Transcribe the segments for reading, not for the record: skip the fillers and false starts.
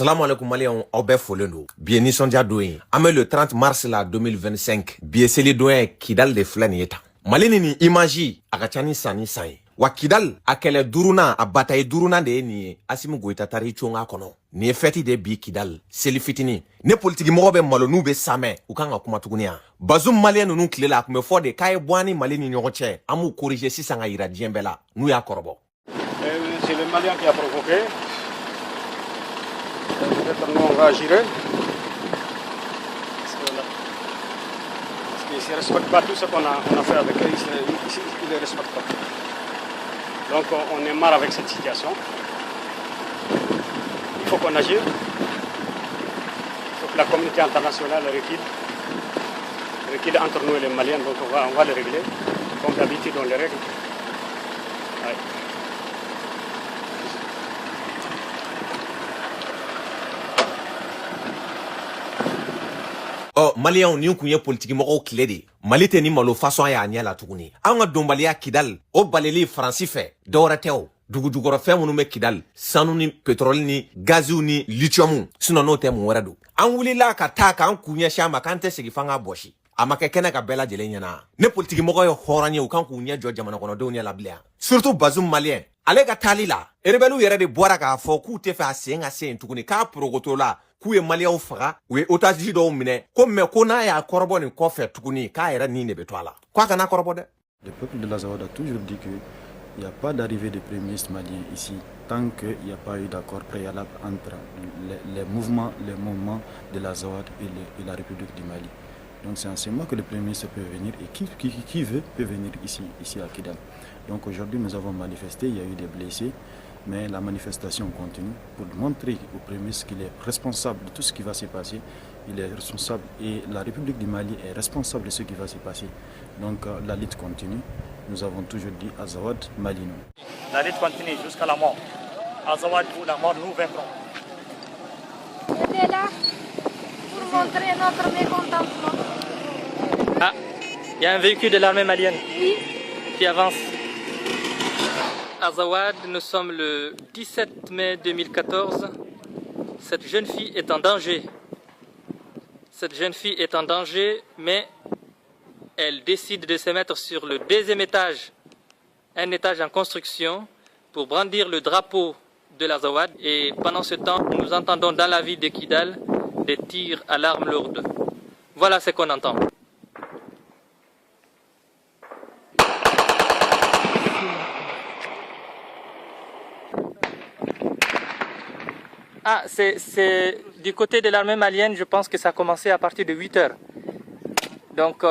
Salam alaikum Maliens, aw bɛɛ folen don. Bi ye nisɔndiya don ye. An bɛ le 30 mars la 2025. Bi ye seli don ye Kidal de filɛ nin ye tan. Mali ni image a ka ca ni san ni san ye. Wa Kidal a kɛlɛ duurunan a bataille duurunan de ye nin ye. Assimi Goïta taara i conga kɔnɔ. Nin ye fête de bi Kidal seli fitini. Ne politikimɔgɔ bɛ malo n'u bɛ samɛ u kan ka kuma tuguni yan. Bazoum Malien ninnu tile la a kun bɛ fɔ de k'a ye bɔ an ni Mali ni ɲɔgɔn cɛ. An b'u corriger sisan ka yira diɲɛ bɛɛ la n'u y'a kɔrɔbɔ. C'est le Malien qui a provoqué. Peut-être nous on va agir. Parce qu'ils ne respectent pas tout ce qu'on a fait avec eux. Ici, ils ne respectent pas. Donc on est marre avec cette situation. Il faut qu'on agisse. Il faut que la communauté internationale recule entre nous et les Maliens. Donc on va les régler. Comme d'habitude, on les règle. Ouais. Maliens ni kun ye politique mɔgɔw kile de. Mali tɛ ni malo façon y'a ɲɛ la tuguni. An ka donbaliya Kidal o baleli Faransi fɛ dɔwɛrɛ tɛ o. Dugujukɔrɔ fɛn minnu bɛ Kidal sanu ni pétrole ni gaziw ni lithium sinon n'o tɛ mun wɛrɛ don. An wulila ka taa k'an kun ɲɛsin a ma k'an tɛ segin f'an ka bɔsi. A ma kɛ kɛnɛ ka bɛɛ lajɛlen ɲɛna. Ne politique mɔgɔ ye hɔrɔn ye u kan k'u ɲɛ jɔ jamana kɔnɔdenw ɲɛ la bilen. Surtout Bazoum Malien. Ale ka taali la rebelles yɛrɛ de bɔra k'a fɔ k'u tɛ fɛ a sen ka se yen tuguni k'a porogoto la k'u ye Maliens faga u ye otage dɔw minɛ ko mais ko n'a y'a kɔrɔbɔ nin kɔfɛ tuguni k'a yɛrɛ nin de bɛ to a la k'a kana kɔrɔbɔ dɛ. Le peuple de l'Azawad a toujours dit qu'il n'y a pas d'arrivée de premier ministre malien ici tant qu'il n'y a pas eu d'accord préalable entre les mouvements de l'Azawad et la République du Mali. Donc c'est en ce moment que le Premier ministre peut venir et qui veut peut venir ici à Kidal. Donc aujourd'hui nous avons manifesté, il y a eu des blessés, mais la manifestation continue pour montrer au Premier ministre qu'il est responsable de tout ce qui va se passer. Il est responsable et la République du Mali est responsable de ce qui va se passer. Donc la lutte continue. Nous avons toujours dit Azawad, Mali non. La lutte continue jusqu'à la mort. Azawad ou la mort, nous vaincrons. On est là pour montrer notre mécontentement. Ah, il y a un véhicule de l'armée malienne qui avance. Azawad, nous sommes le 17 mai 2014. Cette jeune fille est en danger. Cette jeune fille est en danger, mais elle décide de se mettre sur le deuxième étage, un étage en construction, pour brandir le drapeau de l'Azawad. Et pendant ce temps, nous entendons dans la ville de Kidal des tirs à l'arme lourde. Voilà ce qu'on entend. Ah, c'est du côté de l'armée malienne, je pense que ça a commencé à partir de 8 heures. Donc,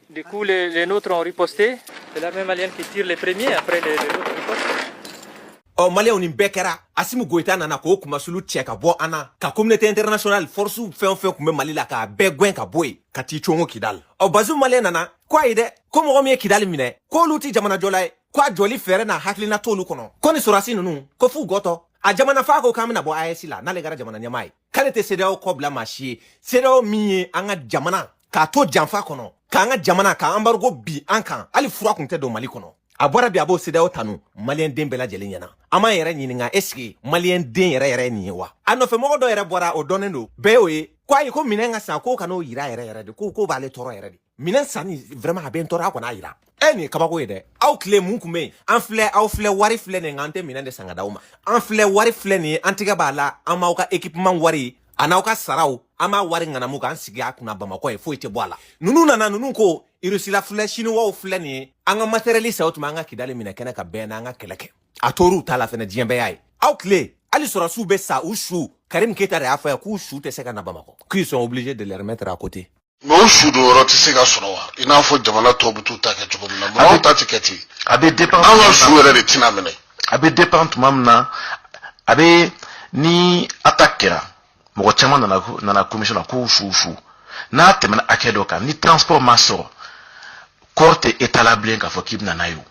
du coup, les nôtres ont riposté. C'est l'armée malienne qui tire les premiers, après les autres ripostent. Maliens ni bɛɛ kɛra Assimi Goïta nana k'o kumasulu cɛ ka bɔ an na ka communauté internationale force fɛn fɛn kun bɛ Mali la k'a bɛɛ gɛn ka bɔ yen ka t'i congo Kidal. Bazoum Malien nana ko ayi dɛ ko mɔgɔ min ye Kidal minɛ k'olu ti jamanajɔla ye ko a jɔli fɛɛrɛ n'a hakilina t'olu kɔnɔ ko ni sɔrɔdasi ninnu ko f'u gɔtɔ a jamana fa ko k'an bɛna bɔ AES la n'ale kɛra jamana ɲɛmaa ye k'ale tɛ CEDEAO kɔ bila maa si ye CEDEAO min ye an ka jamana k'a to janfa kɔnɔ k'an ka jamana ka embargo bi an kan hali fura kun tɛ don Mali kɔnɔ. A bɔra bi a b'o CEDEAO tanu Malien den bɛɛ lajɛlen ɲɛna. An m'an yɛrɛ ɲininka est-ce que Malien den yɛrɛ ye nin ye wa? A nɔfɛmɔgɔ dɔ yɛrɛ bɔra o dɔnnen don bɛɛ y'o ye ko ayi ko minɛn ka san k'o kan'o yira yɛrɛ de ko b'ale tɔɔrɔ yɛrɛ de. Minɛn sanni vraiment a bɛ n tɔɔrɔ a kɔn'a yira. Nin ye kabako ye dɛ. Aw tile mun kun bɛ yen an filɛ aw filɛ wari filɛ nin an tɛ minɛn de san ka d'aw ma. An filɛ wari filɛ nin ye an tigɛ b'a la an m'aw ka équipement wari a n'aw ka saraw an b'a wari ŋanamu k'an sigi a kunna Bamakɔ ye foyi tɛ bɔ a la. Ninnu nana ninnu ko Irusila filɛ Chinois filɛ nin ye an ka matériel san o tuma an ka Kidal minɛ kɛnɛ ka bɛn n'an ka kɛlɛ kɛ. A tor'u ta la fɛnɛ diɲɛ bɛɛ y'a ye. Aw tile hali sɔrɔdasiw bɛ sa u su Karim Keita de y'a fɔ k'u su tɛ se ka na Bamakɔ. Qu'ils sont obligés de les remettre à côté. Mais o su do yɔrɔ tɛ se ka sɔrɔ wa i n'a fɔ jamana tɔw bɛ t'u ta kɛ cogo min na mɔgɔw ta tɛ kɛ ten. A bɛ dépend an ka su yɛrɛ de tɛna minɛ. A bɛ dépend tuma min na a bɛ ni attaque kɛra mɔgɔ caman nana commission na k'u su n'a tɛmɛna hakɛ dɔ kan ni transport ma sɔrɔ corps tɛ état la bilen k'a fɔ k'i bɛna n'a ye o.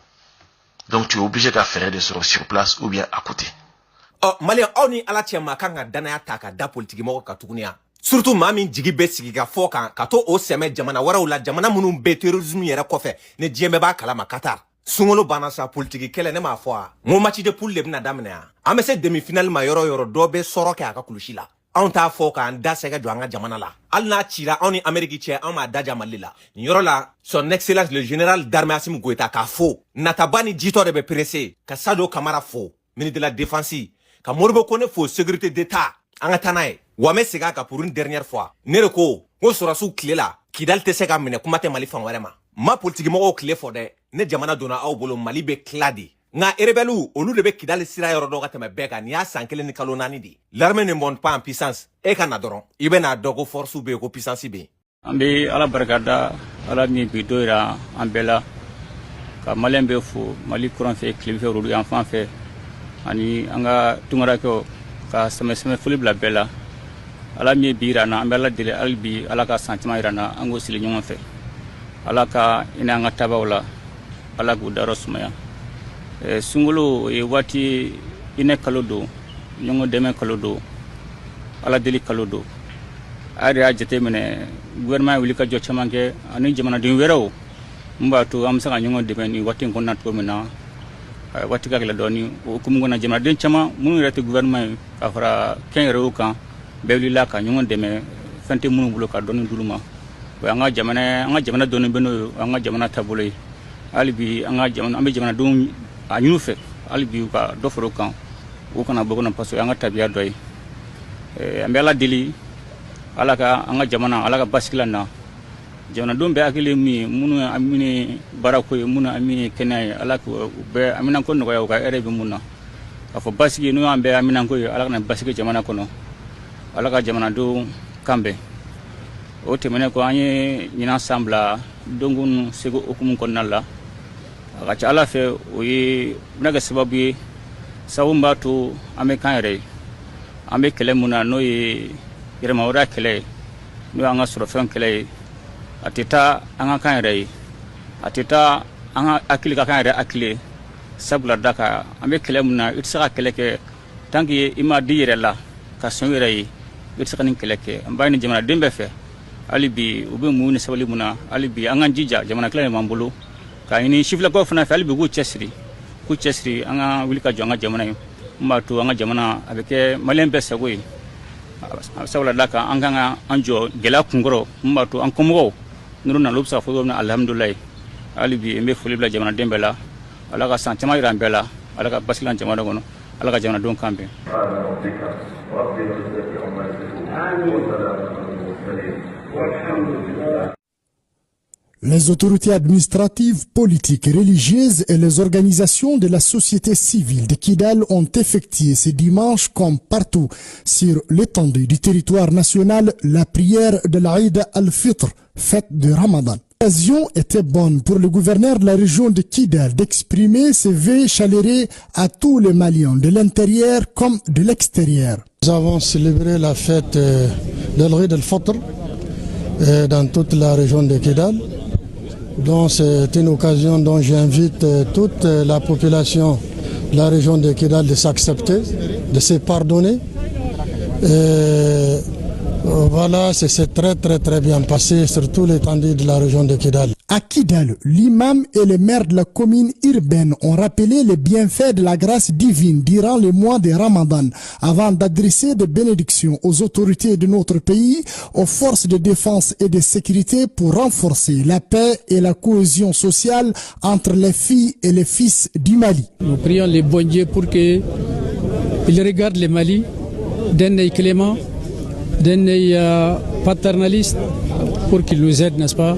Donc tu es obligé ka fɛɛrɛ de sɔrɔ sur place ou bien à côté. Malien aw ni ala cɛ maa kan ka danaya ta ka da politique mɔgɔ ka tuguni yan. Surtout maa min jigi bɛ sigi ka fɔ kan ka to o sɛmɛ jamana wɛrɛw la jamana minnu bɛ terrorisme yɛrɛ kɔfɛ ni diɲɛ bɛɛ b'a kalama Qatar. sungolo bana sa politique kele ne ma fo mo match de poule le bina damene a me se demi final ma yoro do be soro ke aka kulushi la on ta fo ka nda sega jo anga jamana la al na chira on ni Amerique che on ma daja malila ni yoro la son excellence le général d'armée Assimi Goïta ka fo natabani jito de be pressé ka Sado Camara fo ministre de la défense ka Modibo Kone fo sécurité d'état anga tanaye wa me sega ka pour une dernière fois ne ko ngo sura su klela Kidal te sega mine kuma te Mali fan wɛrɛ ma politique mo kle fo de ne jamana donna aw bolo Mali be kladi nga rebelu olu de be Kidal sira yoro do ka tɛmɛ bɛɛ kan ni ya san kelen ni kalo naani di l'armée ne monte pas en puissance e kana dɔrɔn i bɛ na dogo force be ko puissance be ambe ala barkada ala mi bi doira ambela ka Mali be fo Mali courant fe clim fe rodu enfant fe ani anga tungara ko ka seme fuli bla bela ala mi bira na ambela dile albi ala ka sentiment irana ango sile nyonga fe ala ka ina nga tabawla ala gu darosmaya sungulu e wati ine kalodo nyongo deme kalodo ala deli kalodo ari ajete mene gouvernement wuli ka jotcha manke ani jamana din weraw mbatu am sanga nyongo deme ni wati ngona to mena wati ka la doni o kum ngona jamana din chama munu rete gouvernement ka fara ken rew kan bewli la ka nyongo deme fente munu bulo ka doni duluma anga jamana doni beno anga jamana tabulay alibi anga jamana ambe jamana don anyunu fe alibi ka doforo kan o kana bogona paso anga tabiya doy ambe ala dili ala ka anga jamana ala ka baskilana jamana don be akile mi munu amini barako munu amini kenay ala ko be amina ko no ka erebe munna afo baski no ambe amina ko ala na baski jamana kono ala ka jamana do kambe o temene ko anye nyina sambla dongun sego okumun konnalla aga ala fe o yi naga sababu sawumba to ame kanre ame kele muna no yi irema ora kele no anga soro fen kele atita anga kanre atita anga akili ka kanre akili sabula daka ame kele muna itsa kele ke tangi ima direla ka sonwere yi itsa kanin kele ke ambayni jamana dembe fe alibi ube muuni sabali muna alibi angan jija jamana kala mambulu ka ini shifla ko fana alibi ku chesri anga wilika jonga jamana mbatu anga jamana abeke malembe sagoyi sawla daka anga anjo gela kungoro mbatu an komo nuru na lobsa fo na alhamdulillah alibi embe fulibla jamana dembela alaka santama irambela alaka basilan jamana gono alaka jamana don kambe Les autorités administratives, politiques, religieuses et les organisations de la société civile de Kidal ont effectué ce dimanche, comme partout sur l'étendue du territoire national, la prière de l'Aïd al-Fitr, fête de Ramadan. L'occasion était bonne pour le gouverneur de la région de Kidal d'exprimer ses vœux chaleureux à tous les Maliens, de l'intérieur comme de l'extérieur. Nous avons célébré la fête de l'Aïd al-Fitr dans toute la région de Kidal. Donc c'est une occasion dont j'invite toute la population de la région de Kidal de s'accepter, de se pardonner. Voilà, c'est très bien passé sur tout l'étendue de la région de Kidal. À Kidal, l'imam et le maire de la commune urbaine ont rappelé les bienfaits de la grâce divine durant le mois de Ramadan avant d'adresser des bénédictions aux autorités de notre pays, aux forces de défense et de sécurité pour renforcer la paix et la cohésion sociale entre les filles et les fils du Mali. Nous prions les bon Dieu pour qu'ils regardent le Mali d'un œil clément, d'un œil paternaliste, pour qu'il nous aide, n'est-ce pas,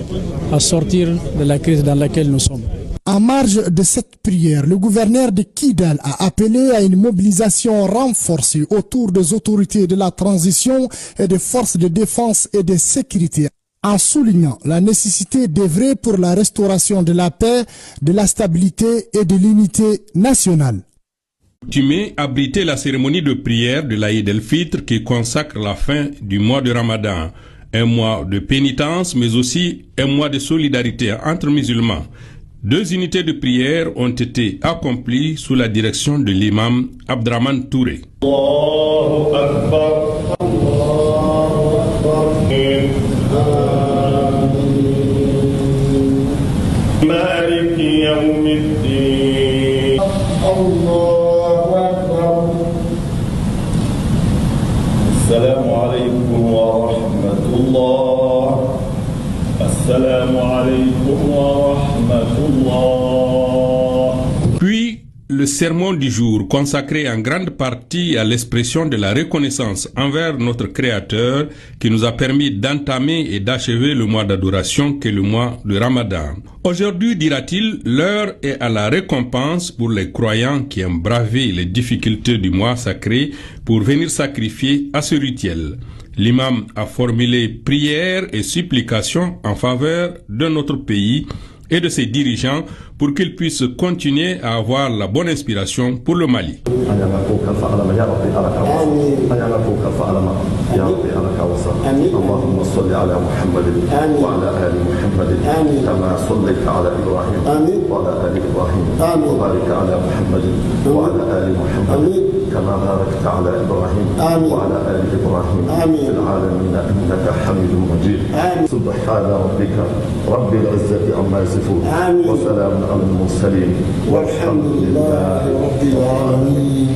à sortir de la crise dans laquelle nous sommes. En marge de cette prière, le gouverneur de Kidal a appelé à une mobilisation renforcée autour des autorités de la transition et des forces de défense et de sécurité, en soulignant la nécessité d'œuvrer pour la restauration de la paix, de la stabilité et de l'unité nationale. Tumé abritait la cérémonie de prière de l'Aïd el-Fitr qui consacre la fin du mois de Ramadan. Un mois de pénitence, mais aussi un mois de solidarité entre musulmans. 2 unités de prière ont été accomplies sous la direction de l'imam Abdraman Touré. Allahu Akbar. السلام عليكم ورحمة الله. السلام عليكم ورحمة الله. Puis, le sermon du jour, consacré en grande partie à l'expression de la reconnaissance envers notre Créateur qui nous a permis d'entamer et d'achever le mois d'adoration qu'est le mois de Ramadan. Aujourd'hui, dira-t-il, l'heure est à la récompense pour les croyants qui ont bravé les difficultés du mois sacré pour venir sacrifier à ce rituel. L'imam a formulé prières et supplications en faveur de notre pays et de ses dirigeants pour qu'ils puissent continuer à avoir la bonne inspiration pour le Mali. كما باركت على إبراهيم وعلى آل إبراهيم في العالمين إنك حميد مجيد. سبحان ربك رب العزة عما يصفون وسلام على المرسلين والحمد لله رب العالمين.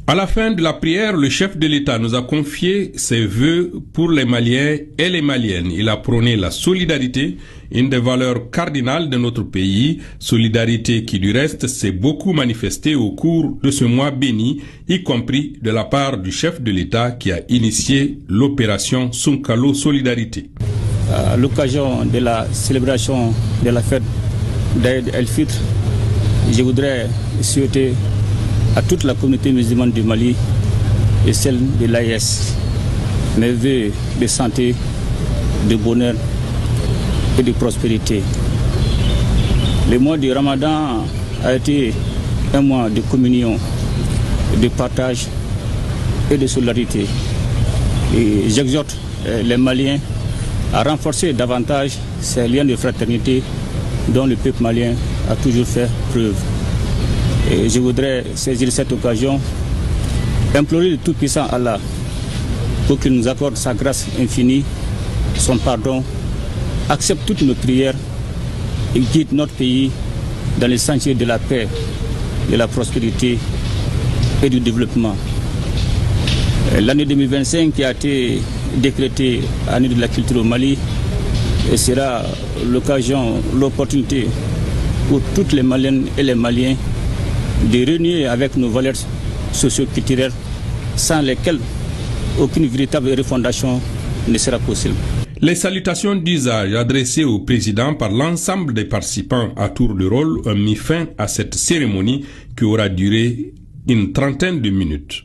À la fin de la prière, le chef de l'État nous a confié ses vœux pour les Maliens et les Maliennes. Il a prôné la solidarité, une des valeurs cardinales de notre pays, solidarité qui du reste s'est beaucoup manifestée au cours de ce mois béni, y compris de la part du chef de l'État qui a initié l'opération Sunkalo Solidarité. À l'occasion de la célébration de la fête d'Aïd el-Fitr, je voudrais souhaiter à toute la communauté musulmane du Mali et celle de l'AES mes vœux de santé, de bonheur et de prospérité. Le mois du Ramadan a été un mois de communion, de partage et de solidarité. Et j'exhorte les Maliens à renforcer davantage ces liens de fraternité dont le peuple malien a toujours fait preuve. Et je voudrais saisir cette occasion, implorer le Tout-Puissant Allah pour qu'il nous accorde sa grâce infinie, son pardon, accepte toutes nos prières et guide notre pays dans les sentiers de la paix, de la prospérité et du développement. L'année 2025 qui a été décrétée année de la culture au Mali sera l'occasion, l'opportunité pour toutes les Maliennes et les Maliens de renouer avec nos valeurs socio-culturelles sans lesquelles aucune véritable refondation ne sera possible. Les salutations d'usage adressées au président par l'ensemble des participants à tour de rôle ont mis fin à cette cérémonie qui aura duré une trentaine de minutes.